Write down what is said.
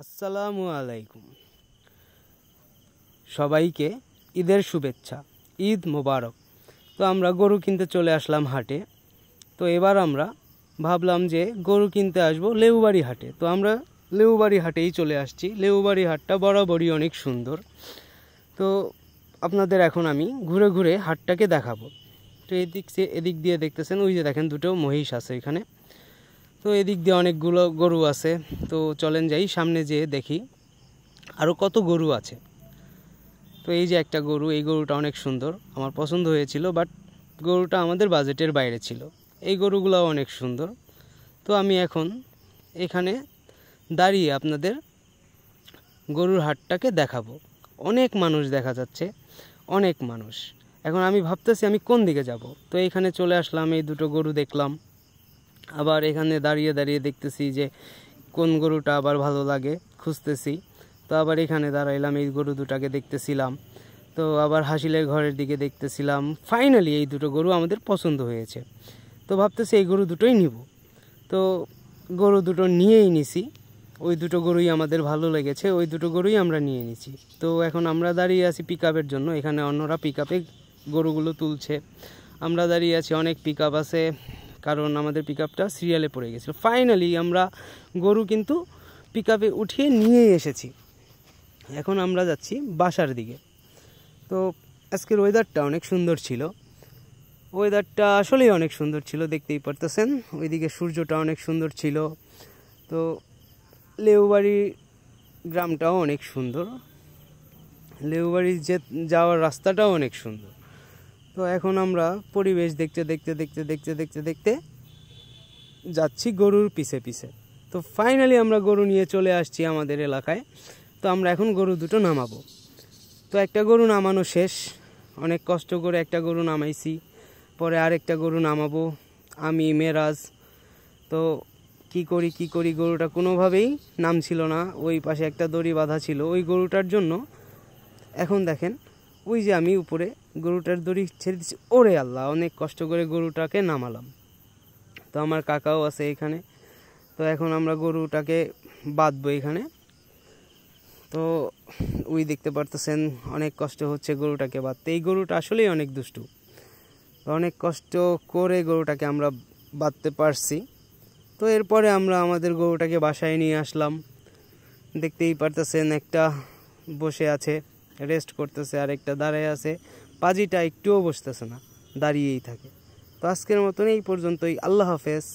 আসসালামু আলাইকুম সবাইকে ঈদের শুভেচ্ছা। ঈদ মোবারক। তো আমরা গরু কিনতে চলে আসলাম হাটে। তো এবার আমরা ভাবলাম যে গরু কিনতে আসবো লেউবাড়ি হাটে। তো আমরা লেউবাড়ি হাটেই চলে আসছি। লেউবাড়ি হাটটা বরাবরই অনেক সুন্দর। তো আপনাদের এখন আমি ঘুরে ঘুরে হাটটাকে দেখাবো। তো এদিক দিয়ে দেখতেছেন, ওই যে দেখেন দুটো মহিষ আছে এখানে। তো এদিক দিয়ে অনেকগুলো গরু আছে। তো চলেন যাই সামনে যেয়ে দেখি আরও কত গরু আছে। তো এই যে একটা গরু, এই গরুটা অনেক সুন্দর, আমার পছন্দ হয়েছিল, বাট গরুটা আমাদের বাজেটের বাইরে ছিল। এই গরুগুলোও অনেক সুন্দর। তো আমি এখন এখানে দাঁড়িয়ে আপনাদের গরুর হাটটাকে দেখাবো। অনেক মানুষ দেখা যাচ্ছে, অনেক মানুষ। এখন আমি ভাবতেছি আমি কোন দিকে যাব। তো এখানে চলে আসলাম, এই দুটো গরু দেখলাম। আবার এখানে দাঁড়িয়ে দাঁড়িয়ে দেখতেছি যে কোন গরুটা আবার ভালো লাগে, খুঁজতেছি। তো আবার এখানে দাঁড়াইলাম, এই গরু দুটাকে দেখতেছিলাম। তো আবার হাসিলের ঘরের দিকে দেখতেছিলাম। ফাইনালি এই দুটো গরু আমাদের পছন্দ হয়েছে। তো ভাবতেছি এই গরু দুটোই নিব। তো গরু দুটো নিয়েই নিছি। ওই দুটো গরুই আমাদের ভালো লেগেছে, ওই দুটো গরুই আমরা নিয়ে নিছি। তো এখন আমরা দাঁড়িয়ে আছি পিক আপের জন্য। এখানে অন্যরা পিক আপে গরুগুলো তুলছে, আমরা দাঁড়িয়ে আছি। অনেক পিক আপ আছে, কারণ আমাদের পিক আপটা সিরিয়ালে পড়ে গেছিলো। ফাইনালি আমরা গরু কিন্তু পিক আপে উঠিয়ে নিয়ে এসেছি। এখন আমরা যাচ্ছি বাসার দিকে। তো আজকের ওয়েদারটা অনেক সুন্দর ছিল। ওয়েদারটা আসলেই অনেক সুন্দর ছিল, দেখতেই পারতেছেন। ওইদিকে সূর্যটা অনেক সুন্দর ছিল। তো লেউবাড়ি গ্রামটাও অনেক সুন্দর, লেউবাড়ি যাওয়ার রাস্তাটাও অনেক সুন্দর। তো এখন আমরা পরিবেশ দেখতে দেখতে দেখতে দেখতে দেখতে দেখতে যাচ্ছি গরুর পিছে পিছে। তো ফাইনালি আমরা গরু নিয়ে চলে আসছি আমাদের এলাকায়। তো আমরা এখন গরু দুটো নামাবো। তো একটা গরু নামানো শেষ, অনেক কষ্ট করে একটা গরু নামাইছি। পরে আরেকটা গরু নামাবো আমি, মেরাজ। তো কি করি গরুটা কোনোভাবেই নামছিল না। ওই পাশে একটা দড়ি বাঁধা ছিল ওই গরুটার জন্য। এখন দেখেন, ওই যে আমি উপরে গরুটার দড়ি ছেড়ে দিচ্ছি। ওরে আল্লাহ, অনেক কষ্ট করে গরুটাকে নামালাম। তো আমার কাকাও আছে এখানে। তো এখন আমরা গরুটাকে বাঁধবো এখানে। তো ওই দেখতে পারতেছেন অনেক কষ্ট হচ্ছে গরুটাকে বাঁধতে। এই গরুটা আসলেই অনেক দুষ্টু। অনেক কষ্ট করে গরুটাকে আমরা বাঁধতে পারছি। তো এরপরে আমরা আমাদের গরুটাকে বাসায় নিয়ে আসলাম। দেখতেই পারতেছেন, একটা বসে আছে রেস্ট করতেছে, আর একটা দাঁড়ায় আছে। পাজিটা একটুও বসতেছে না, দাঁড়িয়েই থাকে। তো আজকের মতন এই পর্যন্তই। আল্লাহ হাফেজ।